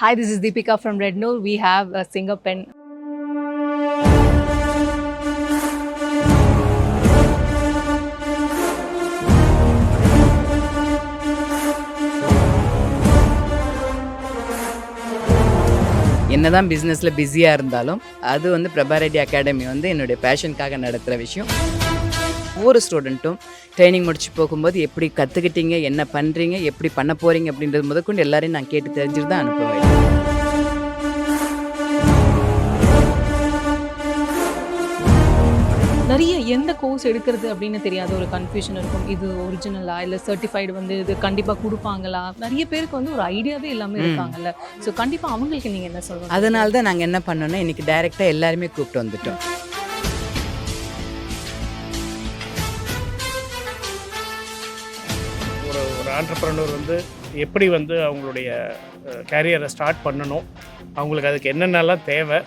Hi, this is Deepika from Red Noor. We have a singer pen. என்னதான் பிஸ்னஸில் பிஸியாக இருந்தாலும் அது வந்து பிரபா ரெட்டி அகாடமி வந்து என்னுடைய பேஷனுக்காக நடத்துகிற விஷயம். ஒவ்வொரு ஸ்டூடெண்ட்டும் ட்ரைனிங் முடிச்சு போகும்போது எப்படி கற்றுக்கிட்டீங்க, என்ன பண்ணுறீங்க, எப்படி பண்ண போகிறீங்க அப்படின்றது முதற்கொண்டு எல்லாரையும் நான் கேட்டு தெரிஞ்சுட்டு தான் அனுப்புவேன். நிறைய எந்த கோர்ஸ் எடுக்கிறது அப்படின்னு தெரியாத ஒரு கன்ஃபியூஷன் இருக்கும். இது ஒரிஜினலா இல்லை சர்டிஃபைடு வந்து இது கண்டிப்பாக கொடுப்பாங்களா? நிறைய பேருக்கு வந்து ஒரு ஐடியாவே இல்லாமல் இருக்காங்கல்ல. ஸோ கண்டிப்பாக அவங்களுக்கு நீங்கள் என்ன சொல்லணும்? அதனால தான் நாங்கள் என்ன பண்ணோன்னா இன்றைக்கி டைரெக்டாக எல்லாருமே கூப்பிட்டு வந்துட்டோம். ஒரு ஆண்டர்ப்ரனர் வந்து எப்படி வந்து அவங்களுடைய கேரியரை ஸ்டார்ட் பண்ணணும், அவங்களுக்கு அதுக்கு என்னென்னலாம் தேவை,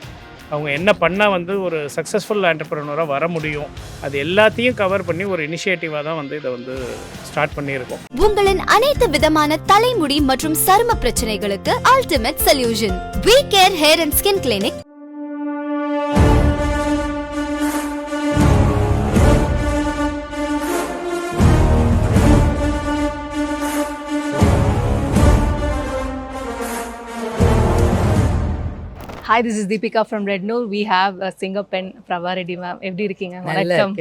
அவங்க என்ன பண்ணால் வந்து ஒரு சக்ஸஸ்ஃபுல் ஆண்டர்ப்ரனராக வர முடியும், அது எல்லாத்தையும் கவர் பண்ணி ஒரு இனிஷியேட்டிவாக தான் வந்து இதை வந்து ஸ்டார்ட் பண்ணியிருக்கோம். உங்களின் அனைத்து விதமான தலைமுடி மற்றும் சரும பிரச்சனைகளுக்கு ultimate solution V Care hair and skin clinic. Hi, this is Deepika from Red Noor. We have a singer pen, Prabha Reddy ma'am. எப்படி இருக்கீங்க? வணக்கம்.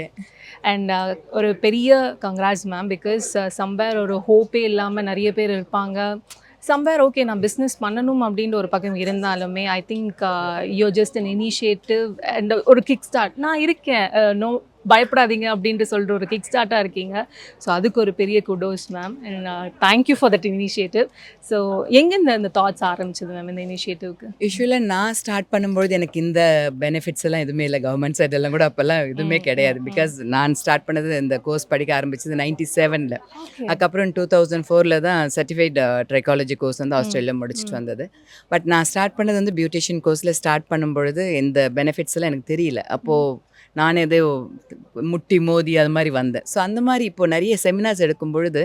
அண்ட் ஒரு பெரிய கங்க்ராட்ஸ் மேம். பிகாஸ் சம்பேர் ஒரு ஹோப்பே இல்லாமல் நிறைய பேர் இருப்பாங்க. சம்பேர் ஓகே நான் பிஸ்னஸ் பண்ணணும் அப்படின்ற ஒரு பக்கம் இருந்தாலுமே I think you just an initiative and ஒரு கிக் ஸ்டார்ட். நான் இருக்கேன், நோ பயப்படாதீங்க அப்படின்ட்டு சொல்லிட்டு ஒரு கிக் ஸ்டார்ட்டாக இருக்கீங்க. ஸோ அதுக்கு ஒரு பெரிய kudos ma'am. And thank you for that initiative. So எங்கேருந்து அந்த தாட்ஸ் ஆரம்பிச்சது மேம் இந்த இனிஷியேட்டிவ்க்கு? யூஸ்வலாக நான் ஸ்டார்ட் பண்ணும்பொழுது எனக்கு இந்த பெனிஃபிட்ஸ் எல்லாம் எதுவுமே இல்லை. கவர்மெண்ட் சைடெல்லாம் கூட அப்போல்லாம் எதுவுமே கிடையாது. பிகாஸ் நான் ஸ்டார்ட் பண்ணது இந்த கோர்ஸ் படிக்க ஆரம்பிச்சது 97. அதுக்கப்புறம் 2004 தான் சர்டிஃபைட் ட்ரைக்காலஜி கோர்ஸ் வந்து ஆஸ்திரேலியா முடிச்சுட்டு வந்தது. பட் நான் ஸ்டார்ட் பண்ணது வந்து பியூட்டிஷியன் கோர்ஸில் ஸ்டார்ட் பண்ணும்பொழுது இந்த பெனிஃபிட்ஸ் எல்லாம் எனக்கு தெரியல. அப்போது நானே ஏதோ முட்டி மோதி அது மாதிரி வந்தேன். ஸோ அந்த மாதிரி இப்போது நிறைய செமினார்ஸ் எடுக்கும் பொழுது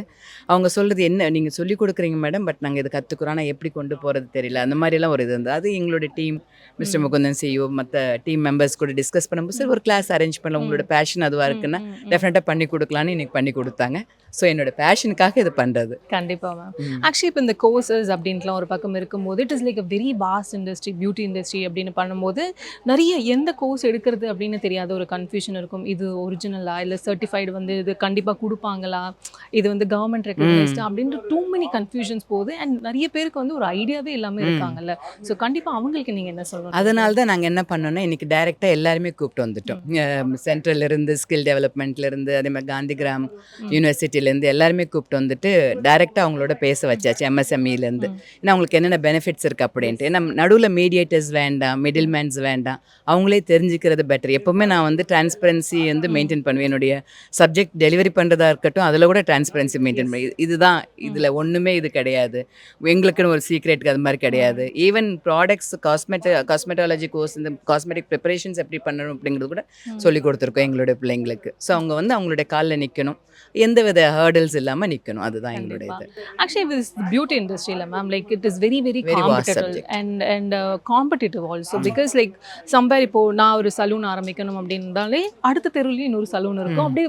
அவங்க சொல்கிறது என்ன நீங்கள் சொல்லிக் கொடுக்குறீங்க மேடம், பட் நாங்கள் இதை கற்றுக்குறோம், ஆனால் எப்படி கொண்டு போகிறது தெரியல, அந்த மாதிரிலாம் ஒரு இது இருந்தது. அது எங்களுடைய டீம் மிஸ்டர் முகுந்தன் சிஇஓ மற்ற டீம் மெம்பர்ஸ் கூட டிஸ்கஸ் பண்ணும்போது சரி ஒரு கிளாஸ் அரேஞ்ச் பண்ணல, உங்களோட பேஷன் அதுவாக இருக்குன்னா டெஃபினட்டாக பண்ணி கொடுக்கலான்னு இன்றைக்கி பண்ணி கொடுத்தாங்க. ஸோ என்னோட பேஷனுக்காக இது பண்ணுறது. கண்டிப்பாக மேம். ஆக்சுவலி இப்போ இந்த கோர்சஸ் அப்படின்ட்டுலாம் ஒரு பக்கம் இருக்கும்போது it is like a very vast industry, beauty industry அப்படின்னு பண்ணும்போது நிறைய எந்த கோர்ஸ் எடுக்கிறது அப்படின்னு தெரியாத ஒரு கன்ஃபியூஷன் இருக்கும். இது ஒரிஜினலா இல்லை சர்டிஃபைடு வந்து இது கண்டிப்பாக கொடுப்பாங்களா, இது வந்து கவர்மெண்ட் ரெக்கக்னைஸ்டு அப்படின்ற டூ மெனி கன்ஃபியூஷன்ஸ் போகுது. அண்ட் நிறைய பேருக்கு வந்து ஒரு ஐடியாவே இல்லாமல் இருக்காங்கல்ல. ஸோ கண்டிப்பாக அவங்களுக்கு நீங்கள் என்ன சொல்லணும்? அதனால தான் நாங்கள் என்ன பண்ணோன்னா இன்றைக்கி டைரெக்டாக எல்லாருமே கூப்பிட்டு வந்துட்டோம். சென்ட்ரல்லேருந்து ஸ்கில் டெவலப்மெண்ட்லேருந்து அதே மாதிரி காந்திகிராம் யூனிவர்சிட்டிலேருந்து எல்லாருமே கூப்பிட்டு வந்துட்டு டைரெக்டாக அவங்களோட பேச வச்சாச்சு. எம்எஸ்எம்இலேருந்து ஏன்னா அவங்களுக்கு என்னென்ன பெனிஃபிட்ஸ் இருக்குது அப்படின்ட்டு. ஏன்னா நடுவில் மீடியேட்டர்ஸ் வேண்டாம், மிடில் மேன்ஸ் வேண்டாம், அவங்களே தெரிஞ்சுக்கிறது பெட்டர். எப்போவுமே நான் வந்து டிரான்ஸ்பரன்சி வந்து மெயின்டைன் பண்ணுவேன். என்னுடைய சப்ஜெக்ட் டெலிவரி பண்ணுறதா இருக்கட்டும் அதில் கூட டிரான்ஸ்பரன்சி மெயின்டைன் பண்ணி இதுதான் இதில் ஒன்றுமே இது கிடையாது, எங்களுக்குன்னு ஒரு சீக்ரெட்டுக்கு அது மாதிரி கிடையாது. ஈவன் ப்ராடக்ட்ஸ் காஸ்மெட்டாலஜி கோர்ஸ் இந்த காஸ்மெட்டிக் ப்ரிப்பரேஷன்ஸ் எப்படி பண்ணணும் அப்படிங்கிறது கூட சொல்லி கொடுத்துருக்கோம் எங்களுடைய பிள்ளைங்களுக்கு. ஸோ அவங்க வந்து அவங்களுடைய காலில் நிற்கணும், எந்த வித ஹர்டல்ஸ் இல்லாமல் நிற்கணும், அதுதான் எங்களுடைய இது. ஆக்சுவலி திஸ் பியூட்டி இண்டஸ்ட்ரியில் ma'am like it is very very competitive and competitive also. Because like சம்பேர் இப்போது நான் ஒரு சலூன் ஆரம்பிக்கணும் அப்படின்னாலே அடுத்த தெருவுலேயும் இன்னொரு சலூன் இருக்கும். அப்படியே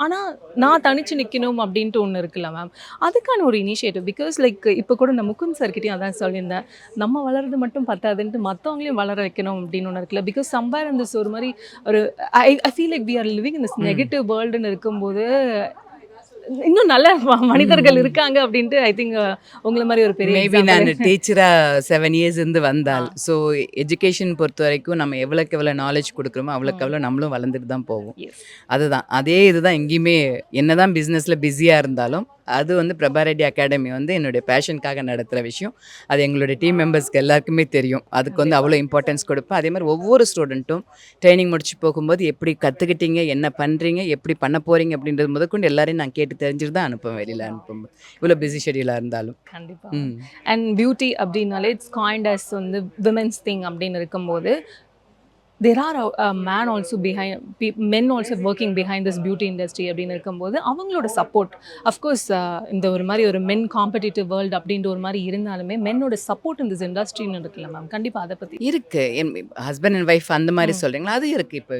ஆனால் நான் தனிச்சு நிற்கணும் அப்படின்ட்டு ஒன்று இருக்குல்ல மேம், அதுக்கான ஒரு இனிஷியேட்டிவ். பிகாஸ் லைக் இப்போ கூட நான் முகுந்த் சார்கிட்டையும் அதான் சொல்லியிருந்தேன், நம்ம வளர்றது மட்டும் பத்தாதுன்ட்டு மற்றவங்களையும் வளர வைக்கணும் அப்படின்னு ஒன்று இருக்குல்ல. பிகாஸ் சம்பேர் இருந்துச்சு ஒரு மாதிரி ஒரு I feel like we are living in this negative வேர்ல்டுன்னு இருக்கும்போது இன்னும் நல்ல மனிதர்கள் இருக்காங்க அப்படின்ட்டு ஐ திங்க் உங்களை மாதிரி ஒரு பெரிய மேபி நான் டீச்சராக 7 years இருந்து வந்தால். ஸோ எஜுகேஷன் பொறுத்த வரைக்கும் நம்ம எவ்வளோக்கு எவ்வளோ நாலேஜ் கொடுக்குறோமோ அவ்வளோக்கு எவ்வளோ நம்மளும் வளர்ந்துட்டு தான் போவோம். அதுதான் அதே இதுதான் எங்கேயுமே என்ன தான் பிஸ்னஸில் பிஸியாக இருந்தாலும் அது வந்து பிரபா ரெட்டி அகாடமி வந்து என்னுடைய பேஷனுக்காக நடத்துகிற விஷயம். அது எங்களுடைய டீம் மெம்பர்ஸ்க்கு எல்லாருக்குமே தெரியும். அதுக்கு வந்து அவ்வளோ இம்பார்ட்டன்ஸ் கொடுப்பேன். அதே மாதிரி ஒவ்வொரு ஸ்டூடெண்ட்டும் ட்ரைனிங் முடிச்சு போகும்போது எப்படி கற்றுக்கிட்டீங்க, என்ன பண்ணுறீங்க, எப்படி பண்ண போகிறீங்க அப்படின்றது முதற்கொண்டு எல்லாரையும் நான் கேட்டு தெரிஞ்சுட்டு தான் அனுப்புவேன். வெளியில் அனுப்பும்போது இவ்வளோ பிஸி ஷெடியூலாக இருந்தாலும். கண்டிப்பாக. அண்ட் பியூட்டி அப்படின்னாலே இட்ஸ் காயின்ட் அஸ் வந்து விமென்ஸ் திங் அப்படின்னு இருக்கும்போது there are a man also behind men also working behind this beauty industry அப்படின்னு இருக்கும்போது அவங்களோட சப்போர்ட் அஃப்கோர்ஸ் இந்த ஒரு மாதிரி ஒரு மென் காம்படிட்டிவ் வேர்ல்டு அப்படின்ற ஒரு மாதிரி இருந்தாலுமே மென்னோட சப்போர்ட் இந்த இண்டஸ்ட்ரின்னு இருக்குல்ல மேம், கண்டிப்பாக அதை பற்றி இருக்கு. என் ஹஸ்பண்ட் அண்ட் ஒய்ஃப் அந்த மாதிரி சொல்றீங்களா, அது இருக்கு. இப்போ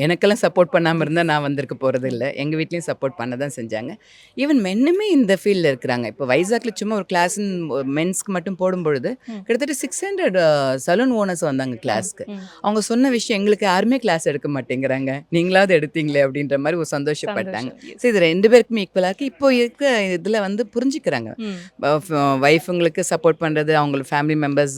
எனக்கெல்லாம் சப்போர்ட் பண்ணாமல் இருந்தால் நான் வந்திருக்க போகிறது இல்லை. எங்கள் வீட்லேயும் சப்போர்ட் பண்ண தான் செஞ்சாங்க. ஈவன் மென்னுமே இந்த ஃபீல்டில் இருக்கிறாங்க. இப்போ வைசாக்ல சும்மா ஒரு கிளாஸ்ன்னு மென்ஸ்க்கு மட்டும் போடும்பொழுது கிட்டத்தட்ட 600 சலூன் ஓனர்ஸ் வந்தாங்க கிளாஸ்க்கு. அவங்க சொன்ன விஷயம், எங்களுக்கு யாருமே கிளாஸ் எடுக்க மாட்டேங்கிறாங்க, நீங்களாவது எடுத்தீங்களே அப்படின்ற மாதிரி ஒரு சந்தோஷப்பட்டாங்க. ஸோ இது 2 பேருக்குமே ஈக்குவலாக இருக்குது. இப்போ இருக்கிற இதில் வந்து புரிஞ்சுக்கிறாங்க. ஒய்ஃபுங்களுக்கு சப்போர்ட் பண்ணுறது, அவங்களுக்கு ஃபேமிலி மெம்பர்ஸ்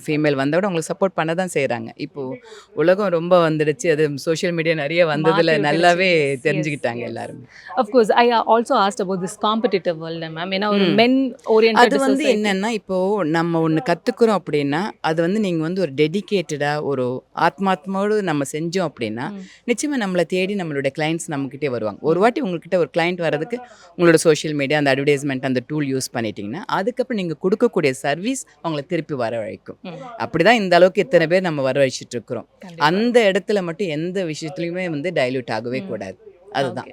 ஃபீமேல் வந்தோட அவங்களுக்கு சப்போர்ட் பண்ண தான் செய்கிறாங்க. இப்போது உலகம் ரொம்ப வந்துடுச்சு, அது சோஷியல் மீடியா நிறைய வந்ததில் நல்லாவே தெரிஞ்சுக்கிட்டாங்க எல்லாருமே. Of course I also asked about this competitive world ma'am. ஏன்னா ஒரு மென் ஓரியன்ட் அது வந்து என்னன்னா, இப்போது நம்ம ஒன்று கற்றுக்குறோம் அப்படின்னா அது வந்து நீங்கள் வந்து ஒரு டெடிக்கேட்டடாக ஒரு ஆத்மாத்மாவோடு நம்ம செஞ்சோம் அப்படின்னா நிச்சயமாக நம்மளை தேடி நம்மளுடைய கிளைண்ட்ஸ் நம்மக்கிட்டே வருவாங்க. ஒரு வாட்டி உங்கள்கிட்ட ஒரு கிளைண்ட் வர்றதுக்கு உங்களோட சோஷியல் மீடியா அந்த அட்வர்டைஸ்மெண்ட் அந்த டூல் யூஸ் பண்ணிட்டீங்கன்னா அதுக்கப்புறம் நீங்கள் கொடுக்கக்கூடிய சர்வீஸ் அவங்கள திருப்பி வர வைக்கும். அப்படி தான் இந்த அளவுக்கு இத்தனை பேர் நம்ம வர வச்சுட்டு இருக்கிறோம். அந்த இடத்துல மட்டும் எந்த விஷயத்துலையுமே வந்து டைல்யூட் ஆகவே கூடாது. அதுதான்.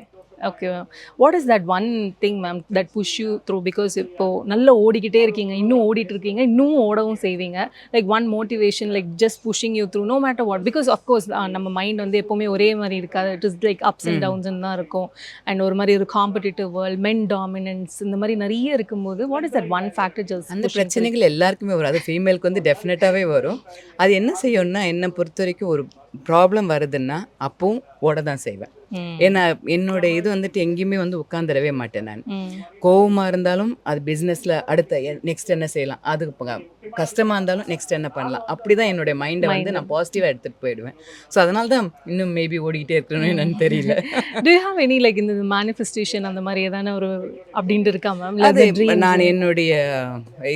Okay ma'am, what is that one thing ma'am that push you through? Because இப்போது நல்லா ஓடிக்கிட்டே இருக்கீங்க, இன்னும் ஓடிட்டு இருக்கீங்க, இன்னும் ஓடவும் செய்வீங்க. Like one motivation like just pushing you through no matter what. Because of course நம்ம மைண்ட் வந்து எப்போவுமே ஒரே மாதிரி இருக்காது. It is like ups and டவுன்ஸ்ன்னு தான் இருக்கும். அண்ட் ஒரு மாதிரி ஒரு காம்படிட்டிவ் வேர்ல்ட், மென் டாமினன்ஸ், இந்த மாதிரி நிறைய இருக்கும்போது what is that one factor just? அந்த பிரச்சனைகள் எல்லாருக்குமே வரும். அது ஃபீமேலுக்கு வந்து டெஃபினட்டாகவே வரும். அது என்ன செய்யணும்னா, என்னை பொறுத்த வரைக்கும் ஒரு ப்ராப்ளம் வருதுன்னா அப்பவும் ஓட தான் செய்வேன். ஏன்னா என்னோட இது வந்துட்டு எங்கேயுமே வந்து உட்காந்துடவே மாட்டேன். நான் கோவமாக இருந்தாலும் அது பிஸ்னஸில் அடுத்த நெக்ஸ்ட் என்ன செய்யலாம், அது கஷ்டமாக இருந்தாலும் நெக்ஸ்ட் என்ன பண்ணலாம், அப்படி தான் என்னுடைய மைண்டை வந்து நான் பாசிட்டிவாக எடுத்துகிட்டு போயிடுவேன். ஸோ அதனால தான் இன்னும் மேபி ஓடிக்கிட்டே இருக்கணும்னு என்னன்னு தெரியல. To you have any like இந்த மேனிஃபெஸ்டேஷன் அந்த மாதிரி ஏதான ஒரு அப்படின்ட்டு இருக்கா மேம்? அது நான் என்னுடைய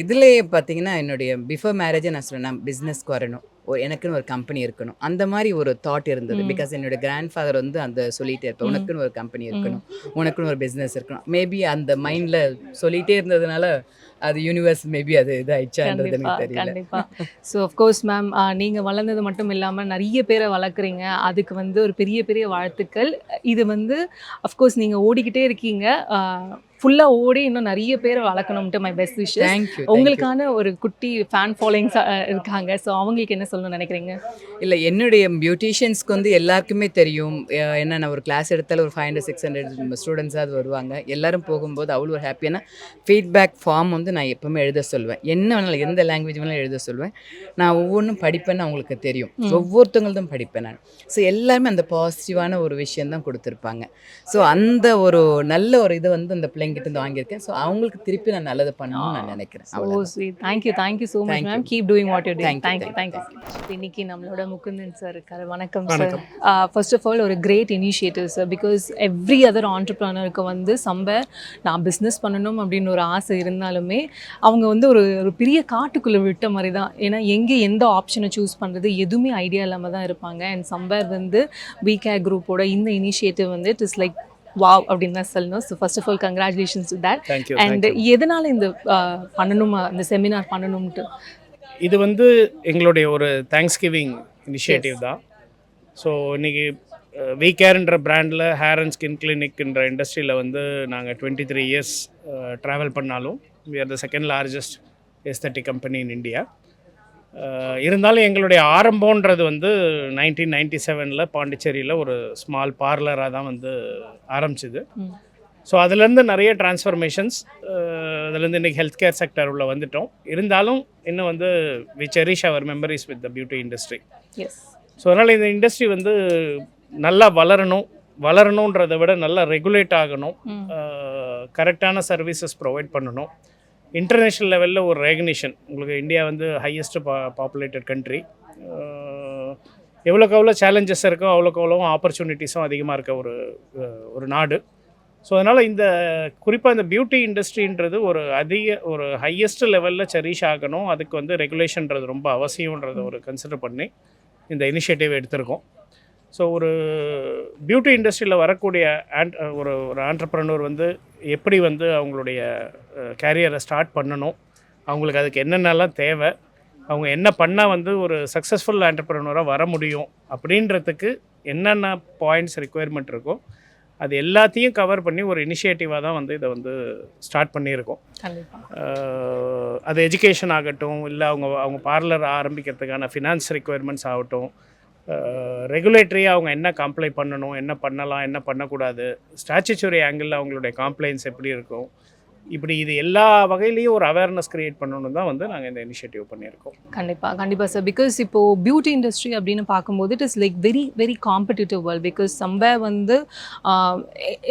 இதுலேயே பார்த்தீங்கன்னா, என்னுடைய பிஃபோர் மேரேஜே நான் சொன்னேன், நான் பிஸ்னஸ்க்கு வரணும், எனக்குன்னு ஒரு கம்பெனி இருக்கணும், அந்த மாதிரி ஒரு தாட் இருந்தது. பிகாஸ் என்னோட கிராண்ட் ஃபாதர் வந்து அந்த சொல்லிகிட்டே இருப்பேன், உனக்குன்னு ஒரு கம்பெனி இருக்கணும், உனக்குன்னு ஒரு பிஸ்னஸ் இருக்கணும். மேபி அந்த மைண்டில் சொல்லிகிட்டே இருந்ததுனால அது யூனிவர்ஸ் மேபி அது இதாகிடுச்சான்றது எனக்கு தெரியல. கண்டிப்பாக. ஸோ அஃப்கோர்ஸ் மேம், நீங்கள் வளர்ந்தது மட்டும் இல்லாமல் நிறைய பேரை வளர்க்குறீங்க, அதுக்கு வந்து ஒரு பெரிய பெரிய வாழ்த்துக்கள். இது வந்து அஃப்கோர்ஸ் நீங்கள் ஓடிக்கிட்டே இருக்கீங்க, ஃபுல்லாக ஓடி இன்னும் நிறைய பேரை வளர்க்கணும்ட்டு மை பெஸ்ட் விஷஸ். தேங்க்யூ. உங்களுக்கான ஒரு குட்டி ஃபேன் ஃபாலோயிங்ஸ் இருக்காங்க. ஸோ அவங்களுக்கு என்ன சொல்லணும்னு நினைக்கிறீங்க? இல்லை, என்னுடைய பியூட்டிஷியன்ஸ்க்கு வந்து எல்லாருக்குமே தெரியும். என்ன, நான் ஒரு கிளாஸ் எடுத்தாலும் ஒரு 500-600 ஸ்டூடெண்ட்ஸாவது வருவாங்க. எல்லோரும் போகும்போது அவ்வளோ ஒரு ஹாப்பியான ஃபீட்பேக் ஃபார்ம் வந்து நான் எப்போவுமே எழுத சொல்லுவேன். என்ன வேணாலும் எந்த லாங்குவேஜ் வேணாலும் எழுத சொல்லுவேன். நான் ஒவ்வொன்றும் படிப்பேன்னு அவங்களுக்கு தெரியும், ஒவ்வொருத்தவங்களும் படிப்பேன் நான். ஸோ எல்லாருமே அந்த பாசிட்டிவான ஒரு விஷயந்தான் கொடுத்துருப்பாங்க. ஸோ அந்த ஒரு நல்ல ஒரு இது வந்து அந்த பிள்ளைங்கிட்ட இருந்து வாங்கியிருக்கேன். ஸோ அவங்களுக்கு திருப்பி நான் நல்லது பண்ணணும்னு நான் நினைக்கிறேன். Oh sweet, thank you so much ma'am. Keep doing what you doing. Thank you. இன்னைக்கு நம்மளோட முகுந்தன் சார் இருக்காரு. வணக்கம் சார். ஃபர்ஸ்ட் ஆஃப் ஆல் ஒரு great initiative sir. Because every other ஆண்டர்ப்ரனருக்கு வந்து சம்பர் நான் பிஸ்னஸ் பண்ணணும் அப்படின்னு ஒரு ஆசை இருந்தாலுமே அவங்க வந்து ஒரு பெரிய காட்டுக்குள்ளே விட்ட மாதிரி தான். ஏன்னா எங்கே எந்த ஆப்ஷனை சூஸ் பண்ணுறது எதுவுமே ஐடியா இல்லாமல் தான் இருப்பாங்க. அண்ட் சம்பர் வந்து விகேர் குரூப்போட இந்த இனிஷியேட்டிவ் வந்து இட் இஸ் லைக் வாவ் அப்படின்னு தான் சொல்லணும். So first of all congratulations to that. And எதனால் இந்த பண்ணணும், இந்த செமினார் பண்ணணும்ட்டு? இது வந்து எங்களுடைய ஒரு தேங்க்ஸ்கிவிங் இனிஷியேட்டிவ் தான். ஸோ இன்றைக்கி விகேர்ன்ற பிராண்டில் ஹேர் அண்ட் ஸ்கின் கிளினிக்ன்ற இண்டஸ்ட்ரியில் வந்து நாங்கள் 23 இயர்ஸ் ட்ராவல் பண்ணாலும் we are the second largest aesthetic company in India. இருந்தாலும் எங்களுடைய ஆரம்பம்ன்றது வந்து 1997 பாண்டிச்சேரியில் ஒரு ஸ்மால் பார்லராக தான் வந்து ஆரம்பிச்சிது. ஸோ அதுலேருந்து நிறைய டிரான்ஸ்ஃபர்மேஷன்ஸ், அதுலேருந்து இன்றைக்கி ஹெல்த் கேர் செக்டர் உள்ள வந்துட்டோம். இருந்தாலும் இன்னும் வந்து we cherish our memories with the beauty industry. So அதனால் இந்த இண்டஸ்ட்ரி வந்து நல்லா வளரணுன்றதை விட நல்லா ரெகுலேட் ஆகணும், கரெக்டான சர்வீசஸ் ப்ரொவைட் பண்ணணும். இன்டர்நேஷ்னல் லெவலில் ஒரு ரெகக்னிஷன், உங்களுக்கு இந்தியா வந்து ஹையஸ்ட் பாப்புலேட்டட் கண்ட்ரி, எவ்வளோக்கு எவ்வளோ சேலஞ்சஸ் இருக்கோ அவ்வளோக்கு அவ்வளோ ஆப்பர்ச்சுனிட்டிஸும் அதிகமாக இருக்க ஒரு நாடு. ஸோ அதனால் இந்த குறிப்பாக இந்த பியூட்டி இண்டஸ்ட்ரின்றது ஒரு ஹையஸ்ட் லெவலில் செரிஷ் ஆகணும். அதுக்கு வந்து ரெகுலேஷன்றது ரொம்ப அவசியன்றதை ஒரு கன்சிடர் பண்ணி இந்த இனிஷியேட்டிவ் எடுத்திருக்கோம். ஸோ ஒரு பியூட்டி இண்டஸ்ட்ரியில் வரக்கூடிய ஒரு ஆண்டர்ப்ரனர் வந்து எப்படி வந்து அவங்களுடைய கேரியரை ஸ்டார்ட் பண்ணணும், அவங்களுக்கு அதுக்கு என்னென்னலாம் தேவை, அவங்க என்ன பண்ணால் வந்து ஒரு சக்ஸஸ்ஃபுல் ஆண்டர்ப்ரனராக வர முடியும் அப்படின்றதுக்கு என்னென்ன பாயிண்ட்ஸ் ரெக்குயர்மெண்ட் இருக்கோ அது எல்லாத்தையும் கவர் பண்ணி ஒரு இனிஷியேட்டிவாக தான் வந்து இதை வந்து ஸ்டார்ட் பண்ணியிருக்கோம். அது எஜுகேஷன் ஆகட்டும், இல்லை அவங்க பார்லர் ஆரம்பிக்கிறதுக்கான ஃபினான்ஸ் ரெக்குயர்மெண்ட்ஸ் ஆகட்டும், ரெகுலேட்டரியாக அவங்க என்ன கம்ப்ளை பண்ணணும், என்ன பண்ணலாம், என்ன பண்ணக்கூடாது, ஸ்டாச்சுட்டரி ஆங்கிளில் அவங்களுடைய காம்ப்ளைண்ட்ஸ் எப்படி இருக்கும், இப்படி இது எல்லா வகையிலையும் ஒரு அவேர்னஸ் கிரியேட் பண்ணணும் தான் வந்து நாங்கள் இந்த இனிஷியேட்டிவ் பண்ணியிருக்கோம். கண்டிப்பாக சார். பிகாஸ் இப்போது பியூட்டி இண்டஸ்ட்ரி அப்படின்னு பார்க்கும்போது it is like very very competitive world. Because somewhere வந்து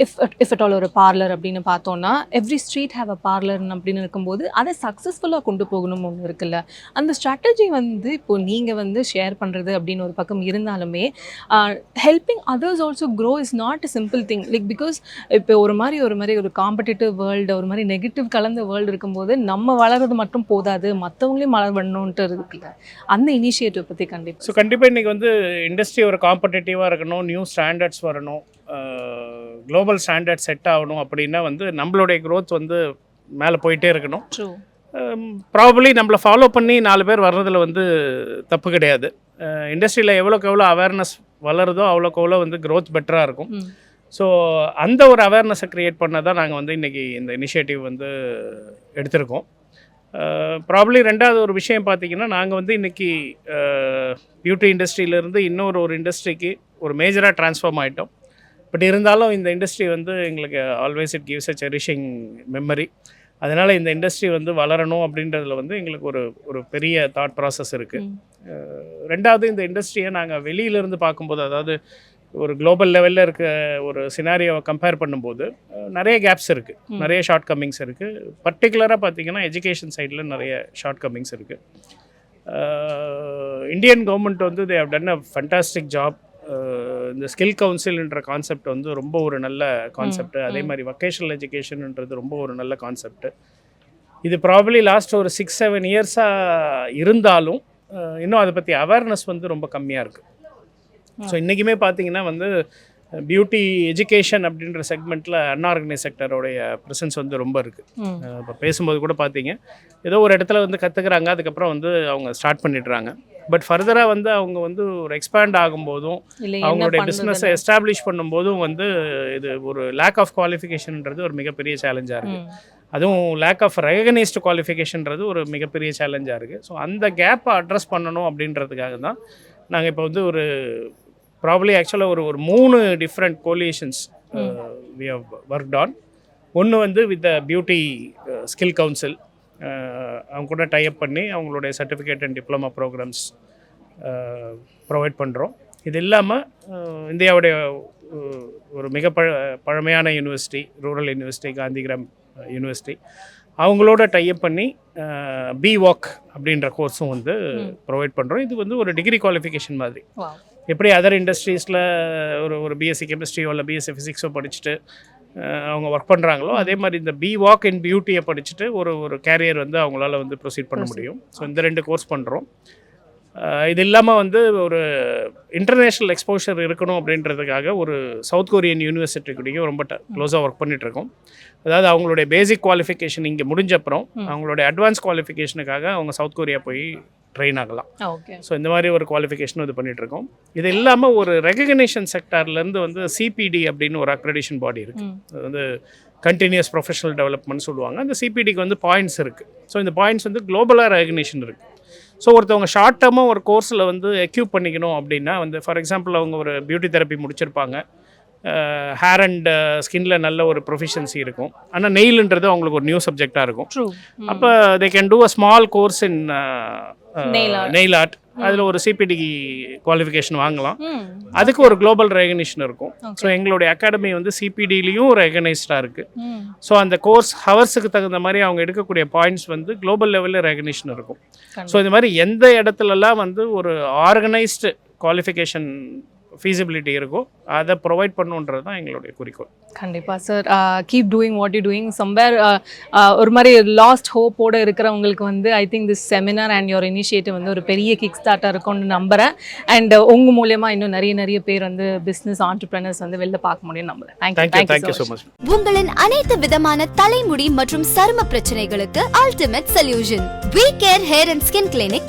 இஃப் அட் ஆல் ஒரு பார்லர் அப்படின்னு பார்த்தோன்னா every street have a parlour அப்படின்னு இருக்கும்போது அதை சக்ஸஸ்ஃபுல்லாக கொண்டு போகணும்னு ஒன்று இருக்குல்ல. அந்த ஸ்ட்ராட்டஜி வந்து இப்போது நீங்கள் வந்து ஷேர் பண்ணுறது அப்படின்னு ஒரு பக்கம் இருந்தாலுமே helping others also grow is not a simple thing. Like because இப்போ ஒரு மாதிரி ஒரு காம்படிட்டிவ் வேர்ல்டு, ஒரு மாதிரி நெகட்டிவ் கலந்த வேர்ல்டு இருக்கும்போது நம்ம வளர்றது மட்டும் போதாது, மற்றவங்களையும் வளரணுன்ட்டு இருக்குல்ல. அந்த இனிஷியேட்டிவ் பற்றி கண்டிப்பாக இன்றைக்கி வந்து இண்டஸ்ட்ரி ஒரு காம்படிட்டிவாக இருக்கணும், நியூ ஸ்டாண்டர்ட்ஸ் வரணும், குளோபல் ஸ்டாண்டர்ட் செட் ஆகணும் அப்படின்னா வந்து நம்மளுடைய க்ரோத் வந்து மேலே போயிட்டே இருக்கணும். ப்ராபப்ளி நம்மளை ஃபாலோ பண்ணி 4 பேர் வர்றதில் வந்து தப்பு கிடையாது. இண்டஸ்ட்ரியில் எவ்வளோக்கு எவ்வளோ அவேர்னஸ் வளருதோ அவ்வளோக்கு எவ்வளோ வந்து க்ரோத் பெட்டராக இருக்கும். ஸோ அந்த ஒரு அவேர்னஸை க்ரியேட் பண்ண தான் நாங்கள் வந்து இன்றைக்கி இந்த இனிஷியேட்டிவ் வந்து எடுத்திருக்கோம். ப்ராப்ளி ரெண்டாவது ஒரு விஷயம் பார்த்திங்கன்னா, நாங்கள் வந்து இன்றைக்கி பியூட்டி இண்டஸ்ட்ரியிலேருந்து ஒரு இண்டஸ்ட்ரிக்கு ஒரு மேஜராக ட்ரான்ஸ்ஃபார்ம் ஆகிட்டோம். பட் இருந்தாலும் இந்த இண்டஸ்ட்ரி வந்து எங்களுக்கு always it gives a cherishing memory. அதனால் இந்த இண்டஸ்ட்ரி வந்து வளரணும் அப்படின்றதுல வந்து எங்களுக்கு ஒரு பெரிய தாட் ப்ராசஸ் இருக்குது. ரெண்டாவது, இந்த இண்டஸ்ட்ரியை நாங்கள் வெளியிலேருந்து பார்க்கும்போது, அதாவது ஒரு குளோபல் லெவலில் இருக்க ஒரு சினாரியோவை கம்பேர் பண்ணும்போது நிறைய கேப்ஸ் இருக்குது, நிறைய ஷார்ட் கம்மிங்ஸ் இருக்குது. பர்டிகுலராக பார்த்திங்கன்னா எஜுகேஷன் சைடில் நிறைய ஷார்ட் கம்மிங்ஸ் இருக்குது. இந்தியன் கவர்மெண்ட் வந்து they have done a fantastic job. இந்த ஸ்கில் கவுன்சில்ன்ற கான்செப்ட் வந்து ரொம்ப ஒரு நல்ல கான்செப்ட். அதே மாதிரி வொகேஷனல் எஜுகேஷன்ன்றது ரொம்ப ஒரு நல்ல கான்செப்ட். இது ப்ராபப்ளி லாஸ்ட் ஒரு 6-7 இயர்ஸாக இருந்தாலும் இன்னும் அதை பற்றி அவேர்னஸ் வந்து ரொம்ப கம்மியாக இருக்குது. ஸோ இன்றைக்குமே பார்த்தீங்கன்னா வந்து பியூட்டி எஜுகேஷன் அப்படின்ற செக்மெண்ட்டில் அன்ஆர்கனைஸ் செக்டரோடைய ப்ரெசன்ஸ் வந்து ரொம்ப இருக்குது. இப்போ பேசும்போது கூட பார்த்தீங்க, ஏதோ ஒரு இடத்துல வந்து கற்றுக்குறாங்க, அதுக்கப்புறம் வந்து அவங்க ஸ்டார்ட் பண்ணிடுறாங்க. பட் ஃபர்தராக வந்து அவங்க வந்து ஒரு எக்ஸ்பேண்ட் ஆகும்போதும் அவங்களுடைய பிஸ்னஸை எஸ்டாப்ளிஷ் பண்ணும்போதும் வந்து இது ஒரு லேக் ஆஃப் குவாலிஃபிகேஷன்ன்றது ஒரு மிகப்பெரிய சேலஞ்சாக இருக்குது. அதுவும் லேக் ஆஃப் ரெகனைஸ்டு குவாலிஃபிகேஷன்றது ஒரு மிகப்பெரிய சேலஞ்சாக இருக்குது. ஸோ அந்த கேப்பை அட்ரஸ் பண்ணணும் அப்படின்றதுக்காக தான் நாங்கள் இப்போ வந்து ஒரு ப்ராபப்ளி ஆக்சுவலாக ஒரு 3 different coalitions we have worked on. ஒன்று வந்து with the beauty skill council, அவங்க கூட டைப் பண்ணி அவங்களுடைய certificate and diploma programs provide பண்ணுறோம். இது இல்லாமல் இந்தியாவுடைய ஒரு மிக பழமையான university, rural university, Gandhigram university, அவங்களோட டைப் பண்ணி பி வாக் அப்படின்ற கோர்ஸும் வந்து ப்ரொவைட் பண்ணுறோம். இது வந்து ஒரு டிகிரி குவாலிஃபிகேஷன் மாதிரி. எப்படி அதர் இண்டஸ்ட்ரீஸில் ஒரு பிஎஸ்சி கெமிஸ்ட்ரியோ இல்லை பிஎஸ்சி ஃபிசிக்ஸோ படிச்சுட்டு அவங்க ஒர்க் பண்ணுறாங்களோ, அதே மாதிரி இந்த பி வாக் இன் பியூட்டியை படிச்சுட்டு ஒரு கேரியர் வந்து அவங்களால வந்து ப்ரொசீட் பண்ண முடியும். ஸோ இந்த 2 கோர்ஸ் பண்ணுறோம். இது இல்லாமல் வந்து ஒரு இன்டர்நேஷ்னல் எக்ஸ்போஷர் இருக்கணும் அப்படின்றதுக்காக ஒரு சவுத் கொரியன் யூனிவர்சிட்டி கூடயும் ரொம்ப க்ளோஸாக ஒர்க் பண்ணிகிட்ருக்கோம். அதாவது அவங்களுடைய பேசிக் குவாலிஃபிகேஷன் இங்கே முடிஞ்சப்புறம் அவங்களுடைய அட்வான்ஸ் குவாலிஃபிகேஷனுக்காக அவங்க சவுத் கொரியா போய் ட்ரெயின் ஆகலாம். ஸோ இந்த மாதிரி ஒரு குவாலிஃபிகேஷனும் இது பண்ணிகிட்ருக்கோம். இது இல்லாமல் ஒரு ரெகக்னேஷன் செக்டார்லேருந்து வந்து சிபிடி அப்படின்னு ஒரு அக்ரெடிஷன் பாடி இருக்குது. அது வந்து கண்டினியூஸ் ப்ரொஃபஷனல் டெவலப்மெண்ட் சொல்லுவாங்க. அந்த சிபிடிக்கு வந்து பாயிண்ட்ஸ் இருக்குது. ஸோ இந்த பாயிண்ட்ஸ் வந்து குளோபலாக ரெகக்னேஷன் இருக்குது. ஸோ ஒருத்தவங்க ஷார்ட் டேர்மாக ஒரு கோர்ஸில் வந்து எக்யூப் பண்ணிக்கணும் அப்படின்னா வந்து, ஃபார் எக்ஸாம்பிள் அவங்க ஒரு பியூட்டி தெரப்பி முடிச்சிருப்பாங்க, ஹேர் அண்ட் ஸ்கின்ல நல்ல ஒரு ப்ரொஃபிஷியன்சி இருக்கும், ஆனால் நெயில்ன்றது அவங்களுக்கு ஒரு நியூ சப்ஜெக்டாக இருக்கும். அப்போ they can do a small course in nail art. அதில் ஒரு சிபிடி குவாலிஃபிகேஷன் வாங்கலாம். அதுக்கு ஒரு குளோபல் ரெகக்னிஷன் இருக்கும். ஸோ எங்களுடைய அகாடமி வந்து சிபிடிலையும் ரெகனைஸ்டாக இருக்குது. ஸோ அந்த கோர்ஸ் ஹவர்ஸுக்கு தகுந்த மாதிரி அவங்க எடுக்கக்கூடிய பாயிண்ட்ஸ் வந்து குளோபல் லெவலில் ரெகக்னிஷன் இருக்கும். ஸோ இது மாதிரி எந்த இடத்துலலாம் வந்து ஒரு ஆர்கனைஸ்டு குவாலிஃபிகேஷன் ஃபீஸிபிலிட்டி இருக்கோ அதை ப்ரொவைட் பண்ணுன்றது தான் எங்களுடைய குறிக்கோள். கண்டிப்பாக sir. Keep doing what you doing. Somewhere ஒரு மாதிரி லாஸ்ட் ஹோப்போடு இருக்கிறவங்களுக்கு வந்து I think this seminar and your initiative வந்து ஒரு பெரிய கிக் ஸ்டார்ட்டாக இருக்கும்னு நம்புகிறேன். அண்ட் உங்கள் மூலமாக இன்னும் நிறைய பேர் வந்து பிஸ்னஸ் ஆண்டர்பிரினர்ஸ் வந்து வெளில பார்க்க முடியும் நம்புகிறேன். Thank you so much. உங்களின் அனைத்து விதமான தலைமுடி மற்றும் சரும பிரச்சனைகளுக்கு ultimate solution. V Care hair and skin clinic